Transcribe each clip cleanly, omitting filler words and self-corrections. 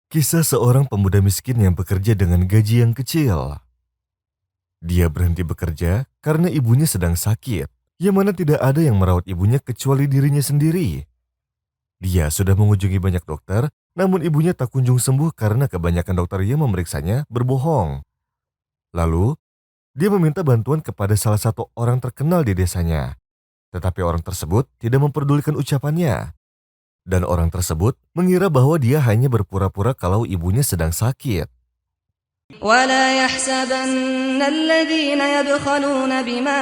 Kisah seorang pemuda miskin yang bekerja dengan gaji yang kecil. Dia berhenti bekerja karena ibunya sedang sakit, yang mana tidak ada yang merawat ibunya kecuali dirinya sendiri. Dia sudah mengunjungi banyak dokter, namun ibunya tak kunjung sembuh karena kebanyakan dokter yang memeriksanya berbohong. Lalu, dia meminta bantuan kepada salah satu orang terkenal di desanya. Tetapi orang tersebut tidak memperdulikan ucapannya. Dan orang tersebut mengira bahwa dia hanya berpura-pura kalau ibunya sedang sakit. ولا يحسبن الذين يبخلون بما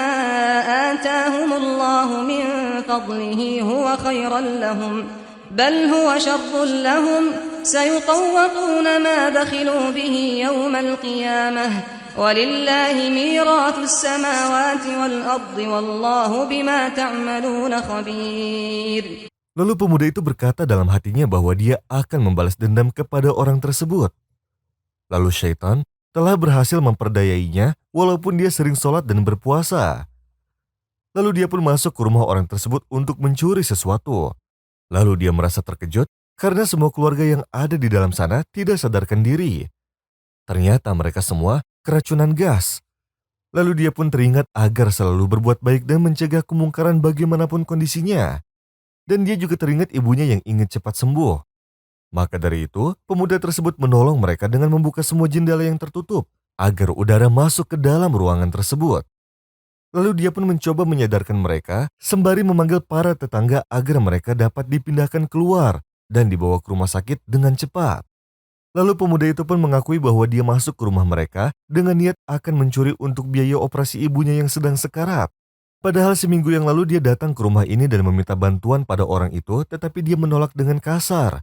آتاهم الله من فضله هو خيرا لهم بل هو شر لهم سيطوقون ما بخلوا به يوم القيامة ولله ميراث السماوات والأرض والله بما تعملون خبير. Lalu pemuda itu berkata dalam hatinya bahwa dia akan membalas dendam kepada orang tersebut. Lalu syaitan telah berhasil memperdayainya walaupun dia sering sholat dan berpuasa. Lalu dia pun masuk ke rumah orang tersebut untuk mencuri sesuatu. Lalu dia merasa terkejut karena semua keluarga yang ada di dalam sana tidak sadarkan diri. Ternyata mereka semua keracunan gas. Lalu dia pun teringat agar selalu berbuat baik dan mencegah kemungkaran bagaimanapun kondisinya. Dan dia juga teringat ibunya yang ingin cepat sembuh. Maka dari itu, pemuda tersebut menolong mereka dengan membuka semua jendela yang tertutup agar udara masuk ke dalam ruangan tersebut. Lalu dia pun mencoba menyadarkan mereka sembari memanggil para tetangga agar mereka dapat dipindahkan keluar dan dibawa ke rumah sakit dengan cepat. Lalu pemuda itu pun mengakui bahwa dia masuk ke rumah mereka dengan niat akan mencuri untuk biaya operasi ibunya yang sedang sekarat. Padahal seminggu yang lalu dia datang ke rumah ini dan meminta bantuan pada orang itu, tetapi dia menolak dengan kasar.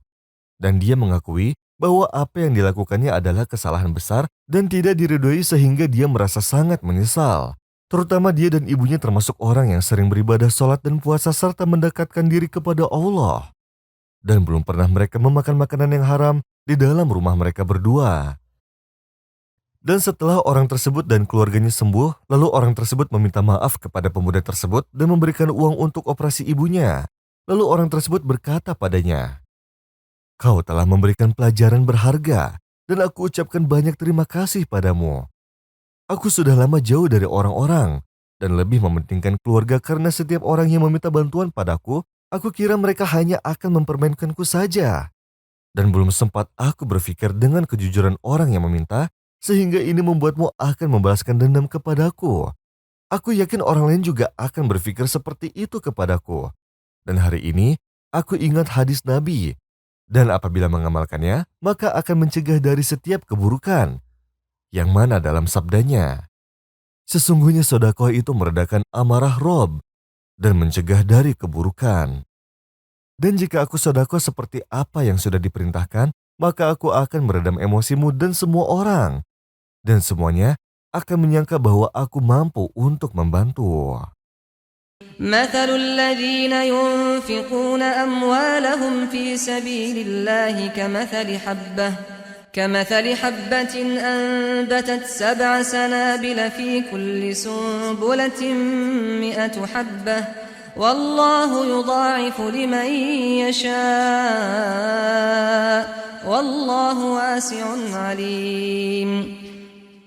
Dan dia mengakui bahwa apa yang dilakukannya adalah kesalahan besar dan tidak diridhoi sehingga dia merasa sangat menyesal. Terutama dia dan ibunya termasuk orang yang sering beribadah sholat dan puasa serta mendekatkan diri kepada Allah. Dan belum pernah mereka memakan makanan yang haram di dalam rumah mereka berdua. Dan setelah orang tersebut dan keluarganya sembuh, lalu orang tersebut meminta maaf kepada pemuda tersebut dan memberikan uang untuk operasi ibunya. Lalu orang tersebut berkata padanya, "Kau telah memberikan pelajaran berharga, dan aku ucapkan banyak terima kasih padamu. Aku sudah lama jauh dari orang-orang, dan lebih mementingkan keluarga karena setiap orang yang meminta bantuan padaku, aku kira mereka hanya akan mempermainkanku saja. Dan belum sempat aku berpikir dengan kejujuran orang yang meminta, sehingga ini membuatmu akan membalaskan dendam kepadaku. Aku yakin orang lain juga akan berpikir seperti itu kepadaku. Dan hari ini, aku ingat hadis Nabi, dan apabila mengamalkannya, maka akan mencegah dari setiap keburukan. Yang mana dalam sabdanya, sesungguhnya sedekah itu meredakan amarah Rob dan mencegah dari keburukan. Dan jika aku sedekah seperti apa yang sudah diperintahkan, maka aku akan meredam emosimu dan semua orang. Dan semuanya akan menyangka bahwa aku mampu untuk membantu." مثل الذين ينفقون أموالهم في سبيل الله كمثل حبة أنبتت 7 سنابل في كل سنبلة 100 حبة والله يضاعف لمن يشاء والله واسع عليم.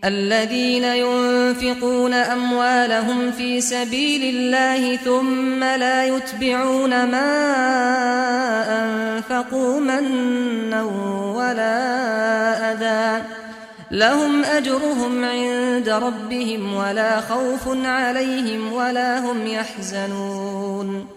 الذين ينفقون أموالهم في سبيل الله ثم لا يتبعون ما أنفقوا منا ولا أذى لهم أجرهم عند ربهم ولا خوف عليهم ولا هم يحزنون.